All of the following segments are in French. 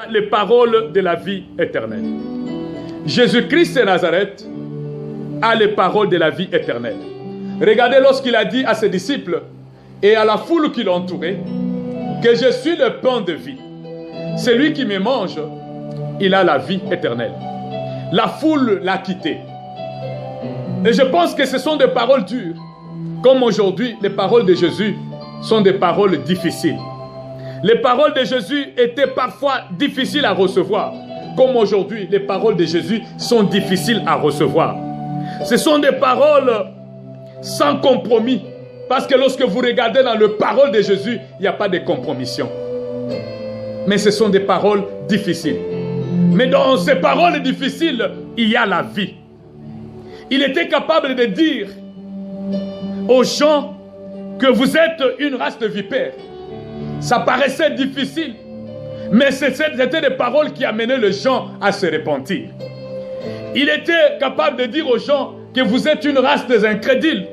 les paroles de la vie éternelle. Jésus-Christ de Nazareth a les paroles de la vie éternelle. Regardez lorsqu'il a dit à ses disciples et à la foule qui l'entourait que je suis le pain de vie. Celui qui me mange, il a la vie éternelle. La foule l'a quitté. Et je pense que ce sont des paroles dures. Comme aujourd'hui, les paroles de Jésus sont des paroles difficiles. Les paroles de Jésus étaient parfois difficiles à recevoir. Comme aujourd'hui, les paroles de Jésus sont difficiles à recevoir. Ce sont des paroles sans compromis. Parce que lorsque vous regardez dans les paroles de Jésus, il n'y a pas de compromission. Mais ce sont des paroles difficiles. Mais dans ces paroles difficiles, il y a la vie. Il était capable de dire aux gens que vous êtes une race de vipères. Ça paraissait difficile, mais c'était des paroles qui amenaient les gens à se repentir. Il était capable de dire aux gens que vous êtes une race des incrédules.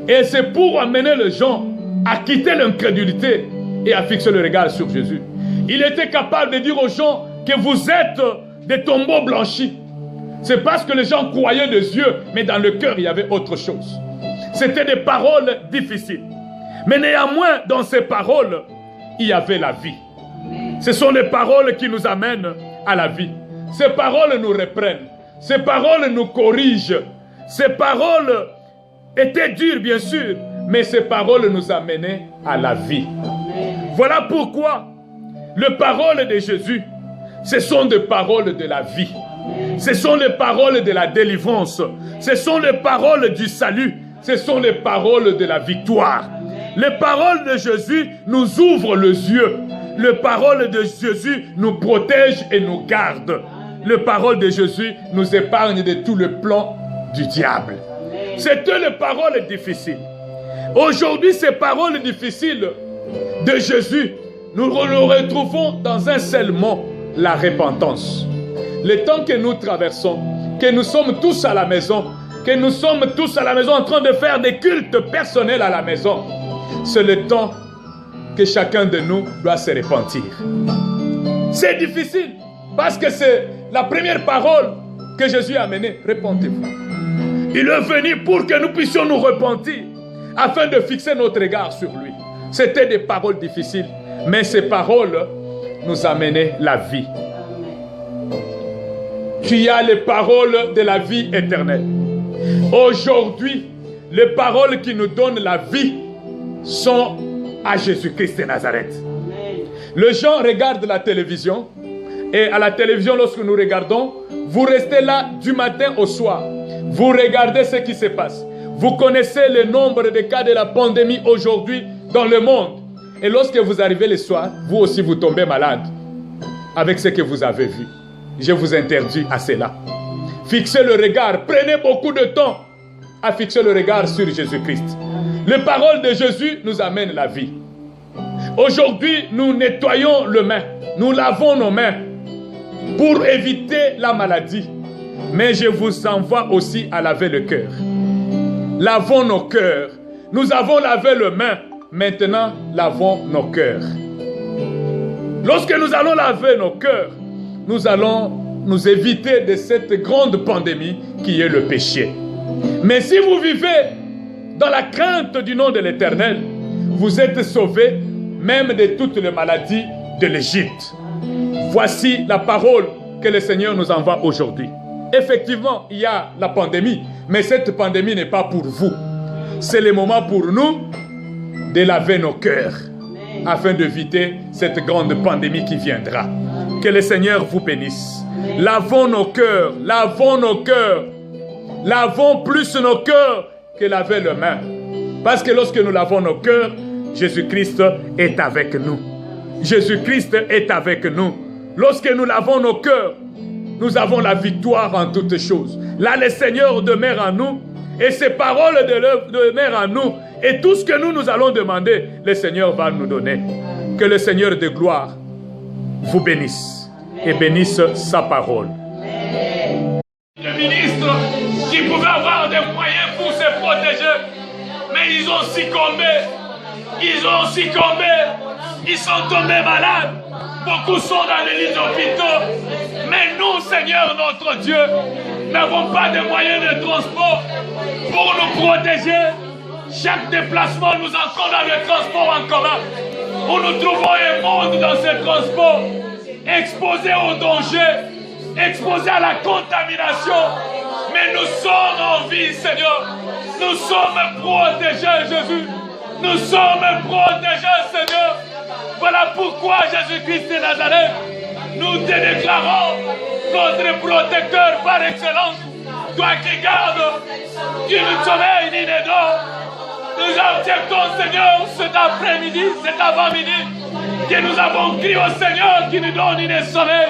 Et c'est pour amener les gens à quitter l'incrédulité et à fixer le regard sur Jésus. Il était capable de dire aux gens que vous êtes des tombeaux blanchis. C'est parce que les gens croyaient des yeux, mais dans le cœur, il y avait autre chose. C'était des paroles difficiles. Mais néanmoins, dans ces paroles, il y avait la vie. Ce sont les paroles qui nous amènent à la vie. Ces paroles nous reprennent. Ces paroles nous corrigent. Ces paroles étaient dures, bien sûr, mais ces paroles nous amenaient à la vie. Voilà pourquoi les paroles de Jésus, ce sont des paroles de la vie. Ce sont les paroles de la délivrance. Ce sont les paroles du salut. Ce sont les paroles de la victoire. Les paroles de Jésus nous ouvrent les yeux. Les paroles de Jésus nous protègent et nous gardent. Les paroles de Jésus nous épargnent de tout le plan du diable. C'était les paroles difficiles. Aujourd'hui, ces paroles difficiles de Jésus, nous les retrouvons dans un seul mot, la repentance. Le temps que nous traversons, que nous sommes tous à la maison, en train de faire des cultes personnels à la maison, c'est le temps que chacun de nous doit se repentir. C'est difficile, parce que c'est la première parole que Jésus a amenée. Repentez-vous. Il est venu pour que nous puissions nous repentir, afin de fixer notre regard sur lui. C'était des paroles difficiles, mais ces paroles nous amenaient la vie. Tu as les paroles de la vie éternelle. Aujourd'hui, les paroles qui nous donnent la vie sont à Jésus-Christ de Nazareth. Les gens regardent la télévision, et à la télévision, lorsque nous regardons, vous restez là du matin au soir. Vous regardez ce qui se passe. Vous connaissez le nombre de cas de la pandémie aujourd'hui dans le monde. Et lorsque vous arrivez le soir, vous aussi vous tombez malade avec ce que vous avez vu. Je vous interdis à cela. Fixez le regard. Prenez beaucoup de temps à fixer le regard sur Jésus-Christ. Les paroles de Jésus nous amènent la vie. Aujourd'hui, nous nettoyons les mains. Nous lavons nos mains pour éviter la maladie. Mais je vous envoie aussi à laver le cœur. Lavons nos cœurs. Nous avons lavé les mains. Maintenant, lavons nos cœurs. Lorsque nous allons laver nos cœurs, nous allons nous éviter de cette grande pandémie qui est le péché. Mais si vous vivez dans la crainte du nom de l'Éternel, vous êtes sauvés même de toutes les maladies de l'Égypte. Voici la parole que le Seigneur nous envoie aujourd'hui. Effectivement, il y a la pandémie, mais cette pandémie n'est pas pour vous. C'est le moment pour nous de laver nos cœurs afin d'éviter cette grande pandémie qui viendra. Que le Seigneur vous bénisse. Lavons nos cœurs, lavons nos cœurs. Lavons plus nos cœurs que laver les mains. Parce que lorsque nous lavons nos cœurs, Jésus-Christ est avec nous. Jésus-Christ est avec nous. Lorsque nous lavons nos cœurs, nous avons la victoire en toutes choses. Là, le Seigneur demeure en nous et ses paroles demeurent en nous. Et tout ce que nous allons demander, le Seigneur va nous donner. Que le Seigneur de gloire vous bénisse et bénisse sa parole. Les ministres qui pouvaient avoir des moyens pour se protéger, mais ils ont succombé. Ils sont tombés malades. Beaucoup sont dans les lits d'hôpitaux. Mais nous, Seigneur notre Dieu, n'avons pas de moyens de transport pour nous protéger. Chaque déplacement, nous entrons dans le transport en commun, où nous trouvons un monde dans ce transport, exposé au danger, exposé à la contamination. Mais nous sommes en vie, Seigneur. Nous sommes protégés, Jésus. Nous sommes protégés, Seigneur. Voilà pourquoi Jésus-Christ de Nazareth, nous te déclarons notre protecteur par excellence. Toi qui gardes, qui ne sommeille ni ne dort. Nous acceptons, Seigneur, cet après-midi, cet avant-midi, que nous avons crié au Seigneur qui nous donne une sommeil.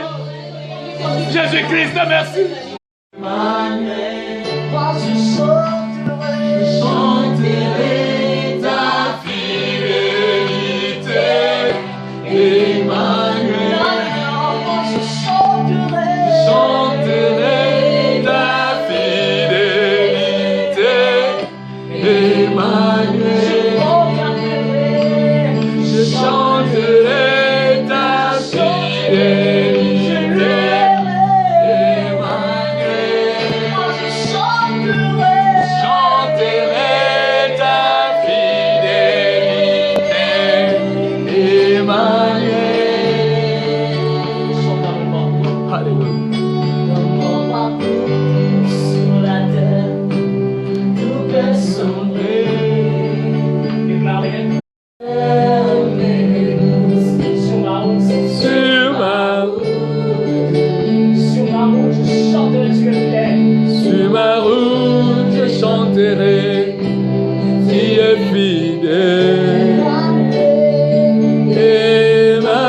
Jésus-Christ, merci. Chanterai ta fidélité, Emmanuel. Chanterai ta fidélité, Emmanuel. Je chanterai ta fidélité, Emmanuel. Chanterai ta fidélité, Emmanuel. Alléluia. Sur ma route, je chanterai, tu es fidèle. Emmanuel,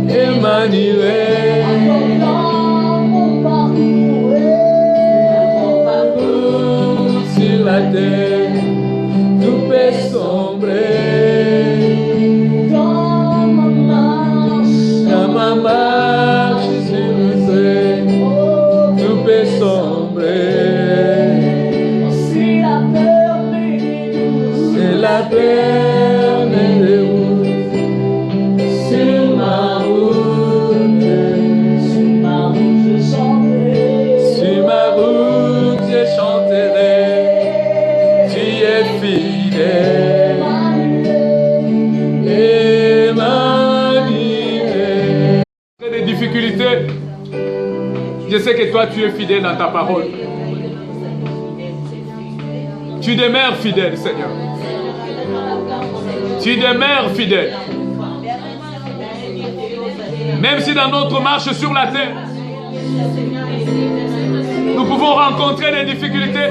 Emmanuel. Sur la terre, tout peut sombrer. Dans ma marche sur le ciel, tout peut sombrer. C'est la peur me déroute. Sur ma route, je chanterai. Tu es fidèle, Emmanuel. Des difficultés, je sais que toi tu es fidèle dans ta parole. Tu demeures fidèle, Seigneur. Tu demeures fidèle. Même si dans notre marche sur la terre, nous pouvons rencontrer des difficultés,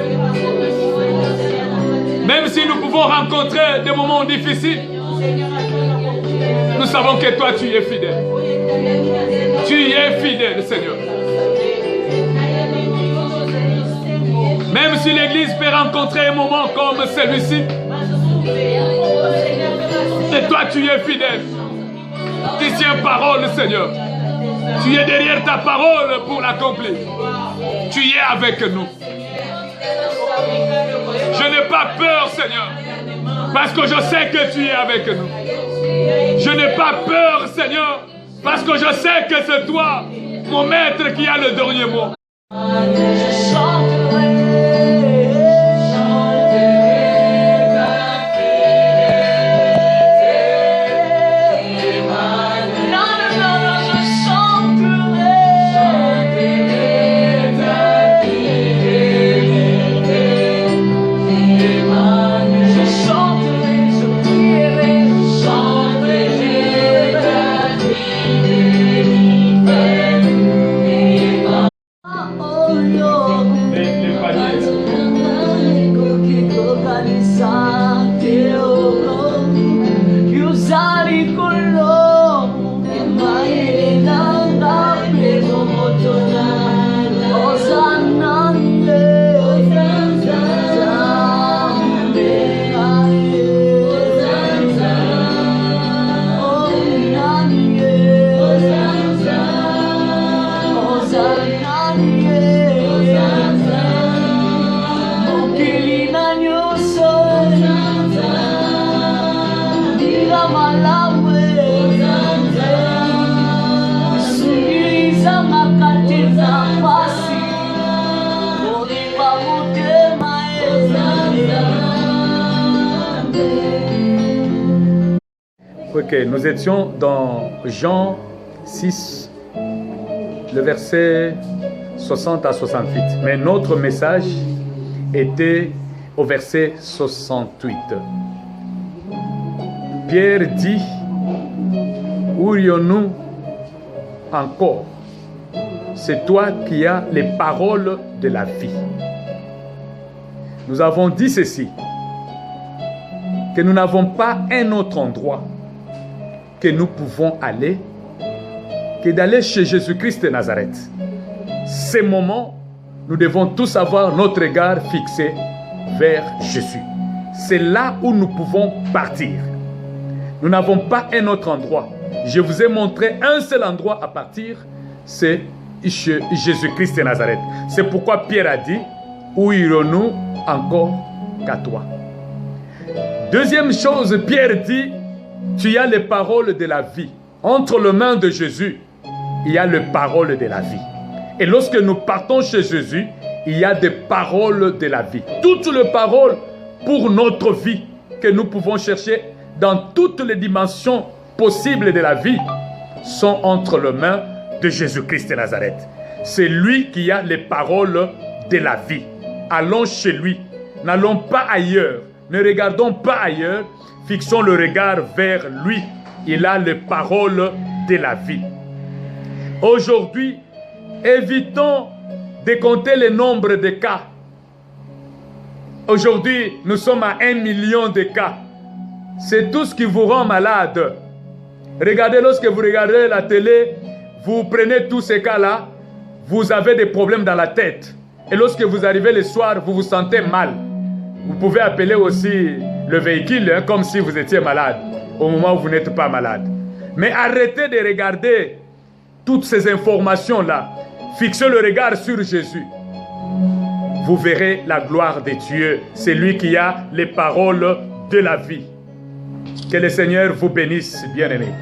même si nous pouvons rencontrer des moments difficiles, nous savons que toi tu es fidèle. Tu es fidèle, Seigneur. Même si l'Église peut rencontrer un moment comme celui-ci, et toi tu es fidèle. Tu tiens parole, Seigneur. Tu es derrière ta parole pour l'accomplir. Tu es avec nous. Je n'ai pas peur, Seigneur, parce que je sais que tu es avec nous. Je n'ai pas peur, Seigneur, parce que je sais que c'est toi, mon maître, qui a le dernier mot. Oh, Ok, nous étions dans Jean 6, le verset 60 à 68. Mais notre message était au verset 68. Pierre dit, où irions-nous encore? C'est toi qui as les paroles de la vie. Nous avons dit ceci, que nous n'avons pas un autre endroit que nous pouvons aller que d'aller chez Jésus-Christ de Nazareth. Ces moments, nous devons tous avoir notre regard fixé vers Jésus. C'est là où nous pouvons partir. Nous n'avons pas un autre endroit. Je vous ai montré un seul endroit à partir, c'est chez Jésus-Christ de Nazareth. C'est pourquoi Pierre a dit, où irons-nous encore qu'à toi? Deuxième chose, Pierre dit, tu as les paroles de la vie. Entre les mains de Jésus, il y a les paroles de la vie. Et lorsque nous partons chez Jésus, il y a des paroles de la vie. Toutes les paroles pour notre vie que nous pouvons chercher dans toutes les dimensions possibles de la vie sont entre les mains de Jésus-Christ de Nazareth. C'est lui qui a les paroles de la vie. Allons chez lui. N'allons pas ailleurs. Ne regardons pas ailleurs. Fixons le regard vers lui. Il a les paroles de la vie. Aujourd'hui, évitons de compter le nombre de cas. Aujourd'hui, nous sommes à 1 million de cas. C'est tout ce qui vous rend malade. Regardez, lorsque vous regardez la télé, vous prenez tous ces cas-là, vous avez des problèmes dans la tête. Et lorsque vous arrivez le soir, vous vous sentez mal. Vous pouvez appeler aussi le véhicule comme si vous étiez malade, au moment où vous n'êtes pas malade. Mais arrêtez de regarder toutes ces informations-là. Fixez le regard sur Jésus. Vous verrez la gloire de Dieu. C'est lui qui a les paroles de la vie. Que le Seigneur vous bénisse, bien-aimés.